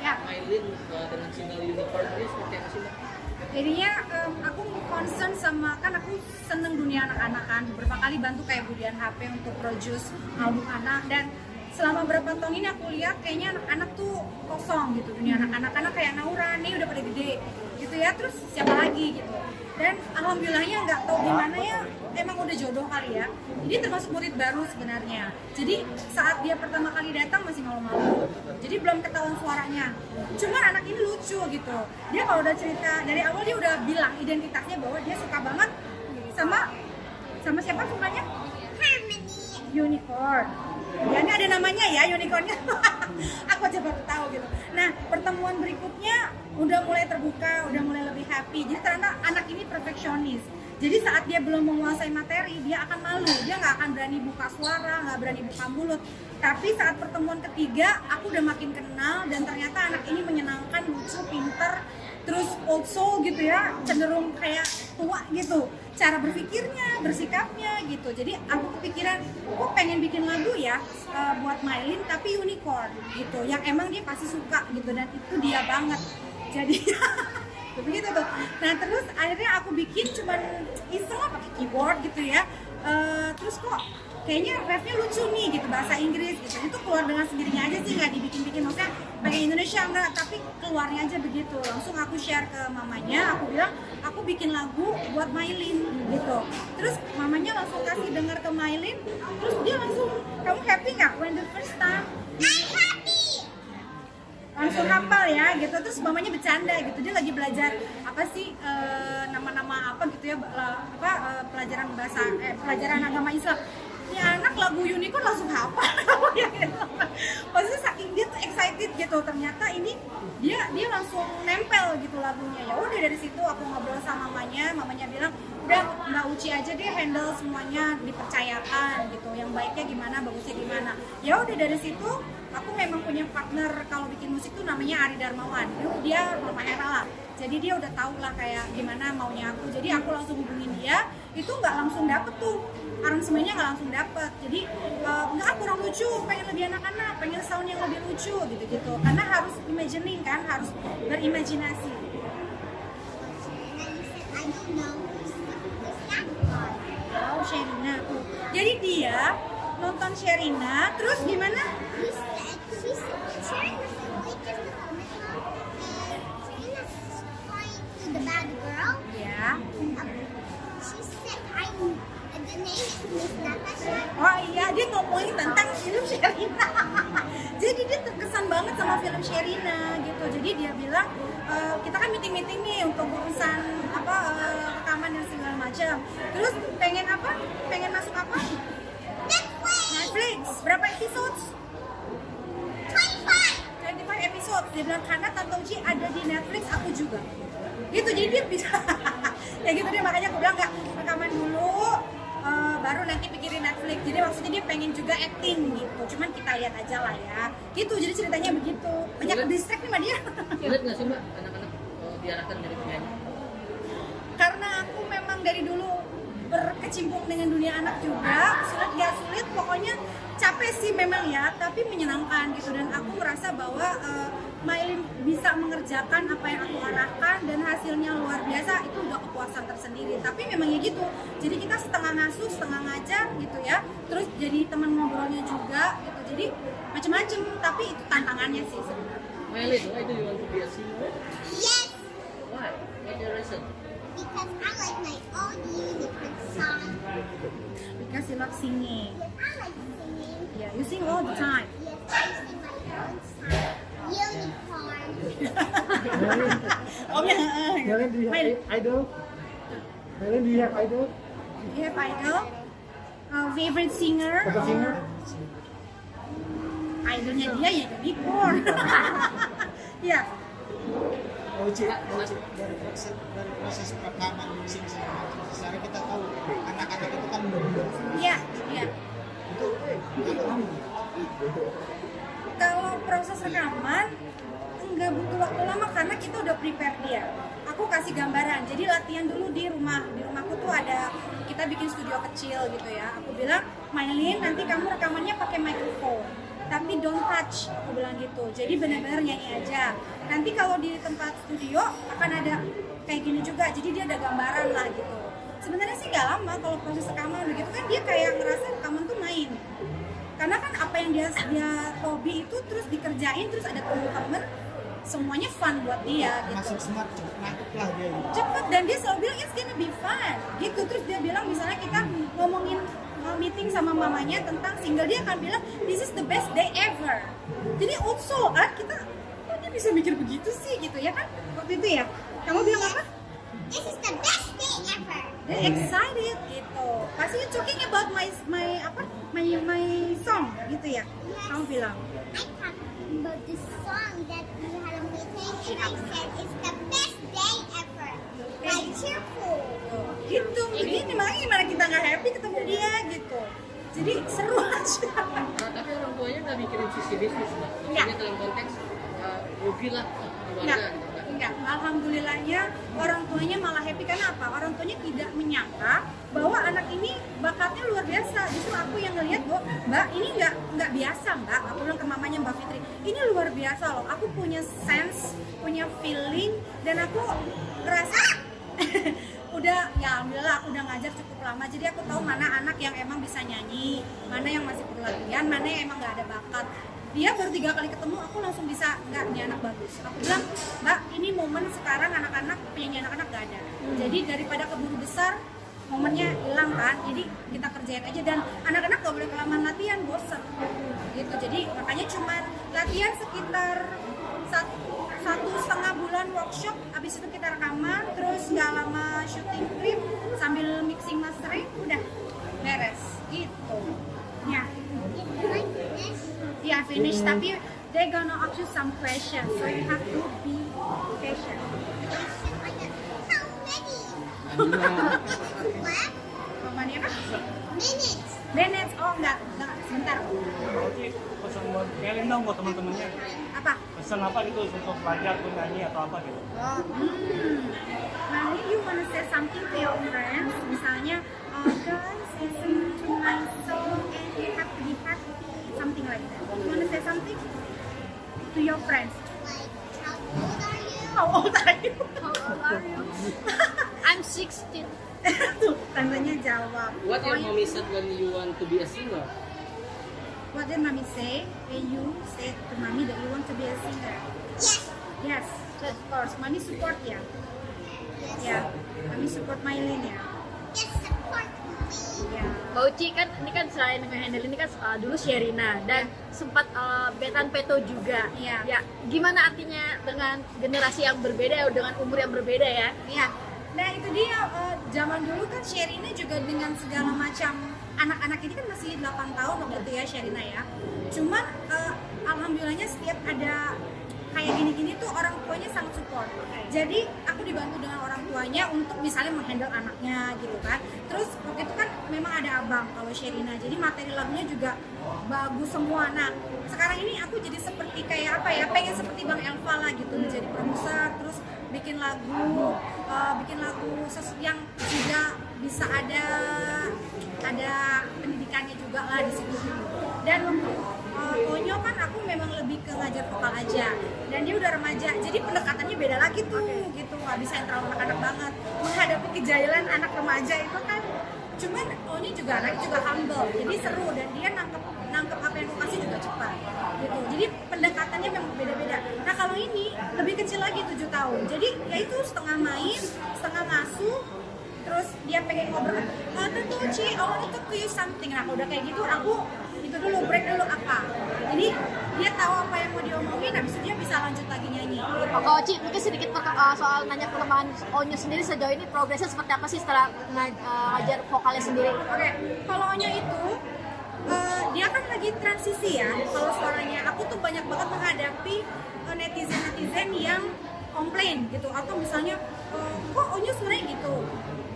Ya. Mailin dengan single Unicorn ini seperti apa sih Mbak? Jadinya aku concern sama, kan aku seneng dunia anak-anak kan, beberapa kali bantu kayak Budian HP untuk produce album anak, dan selama berapa tahun ini aku lihat kayaknya anak-anak tuh kosong gitu, dunia anak-anak kayak Naura nih udah pada gede gitu ya, terus siapa lagi gitu. Dan alhamdulillahnya nggak tahu gimana ya, emang udah jodoh kali ya. Jadi termasuk murid baru sebenarnya. Jadi saat dia pertama kali datang masih malu-malu. Jadi belum ketahuan suaranya. Cuman anak ini lucu gitu. Dia kalau udah cerita dari awal dia udah bilang identitasnya bahwa dia suka banget sama siapa sukanya? Harmony. Unicorn. Ya ini ada namanya ya unicornnya. Aku aja baru tahu gitu. Nah pertemuan berikutnya udah mulai terbuka, udah mulai lebih happy. Jadi ternyata anak ini perfeksionis. Jadi saat dia belum menguasai materi, dia akan malu. Dia nggak akan berani buka suara, nggak berani buka mulut. Tapi saat pertemuan ketiga, aku udah makin kenal dan ternyata anak ini menyenangkan, lucu, pinter, terus old soul gitu ya, cenderung kayak tua gitu. Cara berpikirnya, bersikapnya gitu. Jadi aku kepikiran, kok pengen bikin lagu ya buat Mailin tapi unicorn gitu. Yang emang dia pasti suka gitu dan itu dia banget. Jadi begitu tuh. Nah terus akhirnya aku bikin cuman iseng lah pakai keyboard gitu ya. Terus kok kayaknya refnya lucu nih gitu, bahasa Inggris gitu. Itu keluar dengan sendirinya aja sih, nggak dibikin-bikin, maksudnya pakai Indonesia enggak, tapi keluarnya aja begitu. Langsung aku share ke mamanya, aku bilang aku bikin lagu buat Mailin gitu. Terus mamanya langsung kasih dengar ke Mailin, terus dia langsung, kamu happy nggak when the first time? I'm happy. Langsung hafal ya gitu. Terus mamanya bercanda gitu, dia lagi belajar apa sih nama-nama apa gitu ya, pelajaran bahasa pelajaran agama Islam. Ya anak lagu unicorn langsung hafal. Maksudnya saking dia tuh excited gitu, ternyata ini dia langsung nempel gitu lagunya. Ya udah dari situ aku ngobrol sama mamanya bilang udah Mbak Uci aja deh handle semuanya, dipercayakan gitu, yang baiknya gimana, bagusnya gimana. Ya udah dari situ aku memang punya partner kalau bikin musik tuh namanya Ari Darmawan. Dia Mama Hera lah. Jadi dia udah tahu lah kayak gimana maunya aku. Jadi aku langsung hubungin dia, itu nggak langsung dapet tuh aransemennya, nggak langsung dapet. Jadi nggak, kurang lucu, pengen lebih anak-anak, pengen sound yang lebih lucu gitu-gitu. Karena harus imagining kan, harus berimajinasi. Oh, Sherina tuh. Jadi dia nonton Sherina, terus gimana? The bad girl. Ya. She said, the name is Miss Natasha. Oh iya, dia ngomongin tentang film Sherina. Jadi dia terkesan banget sama film Sherina gitu. Jadi dia bilang, kita kan meeting nih untuk urusan rekaman dan segala macam. Terus pengen apa? Pengen masuk apa? Netflix. Berapa episode? 25 episode. Dia bilang karena Tante Uci ada di Netflix, aku juga. Gitu, jadi dia bisa. Ya gitu deh, makanya aku bilang nggak, rekaman dulu, baru nanti pikirin Netflix. Jadi maksudnya dia pengen juga acting gitu. Cuman kita lihat aja lah ya. Gitu, jadi ceritanya begitu. Banyak distract nih sama dia. Sulit nggak sih Mbak anak-anak diarahkan jadi penyanyi? Karena aku memang dari dulu berkecimpung dengan dunia anak juga, sulit gak sulit, pokoknya capek sih memang ya, tapi menyenangkan gitu. Dan aku merasa bahwa Mailin bisa mengerjakan apa yang aku arahkan dan hasilnya luar biasa, itu udah kepuasan tersendiri. Tapi memang ya gitu, jadi kita setengah ngasuh, setengah ngajar gitu ya, terus jadi teman ngobrolnya juga gitu, jadi macem-macem, tapi itu tantangannya sih sebenarnya. Mailin, why do you want to be a singer? Yes, Why? What's your reason? because I like my own unicorn song. Because you love singing. Yes, I like singing. Yeah, you sing all the time. Yes, I sing my own song. Unicorn. Oh ya. Helen, do you have idol? Helen, do you have idol? You have idol? Favorite singer? Favorite singer? Idolnya dia ya unicorn. Ya. Oh, Ci, dari proses rekaman musik secara kita tahu anak-anak itu kan Iya, iya. itu Kalau proses rekaman nggak butuh waktu lama karena kita udah prepare dia. Aku kasih gambaran. Jadi latihan dulu di rumah. Di rumahku tuh ada, kita bikin studio kecil gitu ya. Aku bilang, Mailin nanti kamu rekamannya pakai mikrofon. tapi don't touch, aku bilang gitu. Jadi benar-benar nyanyi aja. Nanti kalau di tempat studio akan ada kayak gini juga, jadi dia ada gambaran lah gitu. Sebenarnya sih gak lama kalau proses rekaman begitu kan, dia kayak ngerasa rekaman tuh main. Karena kan apa yang dia hobi itu terus dikerjain, terus ada temen-temen, semuanya fun buat dia gitu. Masuk smart, cepet nangkep lah dia gitu. Cepet, dan dia selalu bilang it's gonna be fun gitu. Terus dia bilang misalnya kita ngomongin meeting sama mamanya tentang single, dia akan bilang this is the best day ever. Jadi also kan kita, kok dia bisa mikir begitu sih gitu ya kan waktu itu ya. Kamu bilang apa? This is the best day ever. Dia excited gitu. Pasti you talking about my song gitu ya. Kamu bilang. I talked about the song that we had a meeting and I said it's the best day ever. Like cheerful. Gitu, begini makanya gimana kita nggak happy ketemu dia gitu. Jadi seru aja. Tapi orang tuanya nggak mikirin sisi bisnis, Mbak. Maksudnya dalam konteks rugi lah keluarga gitu, Mbak. Enggak, alhamdulillahnya orang tuanya malah happy. Karena apa? Orang tuanya tidak menyangka bahwa anak ini bakatnya luar biasa. Justru aku yang ngelihat, Mbak, ini nggak biasa, Mbak. Aku bilang ke mamanya Mbak Fitri, ini luar biasa loh. Aku punya sense, punya feeling, dan aku ngerasa udah, ya alhamdulillah aku udah ngajar cukup lama. Jadi aku tahu mana anak yang emang bisa nyanyi, mana yang masih perlu latihan, mana yang emang nggak ada bakat. Dia baru 3 kali ketemu, aku langsung bisa, enggak, ini anak bagus. Aku bilang, Mbak, ini momen sekarang anak-anak, penyanyi anak-anak gak ada. Jadi daripada keburu besar, momennya hilang kan. Jadi kita kerjain aja, dan anak-anak gak boleh kelamaan latihan, bosen gitu. Jadi makanya cuma latihan sekitar 1,5 bulan workshop, habis itu kita rekaman, terus gak lama syuting klip sambil mixing mastering, udah beres gitu. Ya. Yeah, finish. Tapi they're gonna ask you some questions, so you have to be patient. How many minutes left? Mana kan? Minutes. Minutes? Oh enggak, sebentar. Oke, pesan buat Kelin dong buat teman-temannya. Apa? Pesan apa gitu untuk belajar tuh nyanyi atau apa gitu? Oh, Now you wanna say something to your friends? Misalnya, guys, listen to my song and you have to be happy, something like that. You wanna say something to your friends? Like, how old are you? How old are you? How old are you? I'm 16. Tuh, tandanya jawab. What your Pokoknya- mommy said when you want to be a singer? What did mommy say? And you said to mommy that you want to be a singer. Yes. Yes, of course. Mommy support ya. Yes. Ya, mommy support Mylin ya. Yes, support me. Ya. Mbak Uci kan ini kan selain nge-handle ini kan dulu Sherina dan sempat Betan Peto juga. Iya. Ya, gimana artinya dengan generasi yang berbeda, dengan umur yang berbeda ya? Iya. Nah itu dia, zaman dulu kan Sherina juga dengan segala macam, anak-anak ini kan masih 8 tahun waktu itu ya Sherina ya. Cuman alhamdulillahnya setiap ada kayak gini-gini tuh orang tuanya sangat support. Jadi aku dibantu dengan orang tuanya untuk misalnya menghandle anaknya gitu kan. Terus waktu itu kan memang ada abang kalau Sherina, jadi materi lagunya juga bagus semua. Nah sekarang ini aku jadi seperti kayak apa ya, pengen seperti Bang Elva lah gitu, menjadi produser, terus bikin lagu yang juga bisa ada pendidikannya juga lah di situ. Dan untuk Tonyo kan aku memang lebih ke ngajar vokal aja, dan dia udah remaja, jadi pendekatannya beda lagi tuh gitu, nggak bisa yang terlalu anak-anak banget menghadapi kejailan anak remaja itu kan. Cuman Tonyo juga anaknya juga humble, jadi seru, dan dia nangkep apa yang aku kasih juga cepat gitu. Jadi pendekatannya memang beda-beda. Nah kalau ini lebih kecil lagi 7 tahun, jadi ya itu setengah main, setengah ngasuh. Terus dia pengen ngobrol, Tante Uci, I want to talk to you something. Nah udah kayak gitu aku itu dulu, break dulu apa. Jadi dia tahu apa yang mau diomongin, habis itu dia bisa lanjut lagi nyanyi. Oke, Uci, mungkin sedikit soal nanya perkembangan Onyo sendiri sejauh ini progresnya seperti apa sih setelah ngajar vokalnya sendiri? Oke, kalau Onyo itu dia kan lagi transisi ya. Kalau suaranya, aku tuh banyak banget menghadapi netizen yang komplain gitu, atau misalnya kok Onyo suaranya gitu.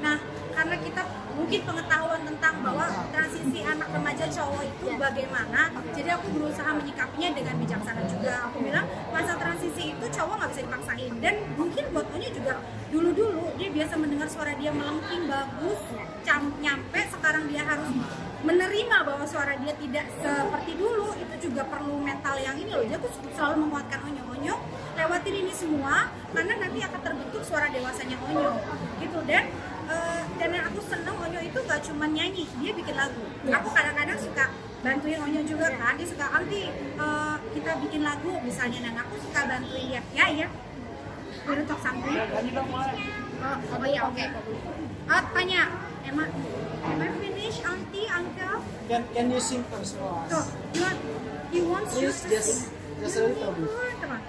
Nah, karena kita mungkin pengetahuan tentang bahwa transisi anak remaja cowok itu bagaimana, jadi aku berusaha menyikapinya dengan bijaksana juga. Aku bilang masa transisi itu cowok nggak bisa dipaksain, dan mungkin buat Onyo juga dulu dia biasa mendengar suara dia melengking bagus, nyampe. sekarang dia harus menerima bahwa suara dia tidak seperti dulu, itu juga perlu mental yang ini loh. Jadi aku selalu menguatkan Onyo lewatin ini semua karena nanti akan terbentuk suara dewasanya Onyo gitu. Dan yang aku seneng Onyo itu gak cuma nyanyi, dia bikin lagu. Aku kadang-kadang suka bantuin Onyo juga kan, dia suka nanti kita bikin lagu misalnya, dan aku suka bantuin dia. Ya udah talk something. Nyanyi dong mulai. Oh iya, oke. Tanya Emma, am I finished, auntie, uncle? Can you sing first for us? Tuh, you want Please, to just a little bit. Come on.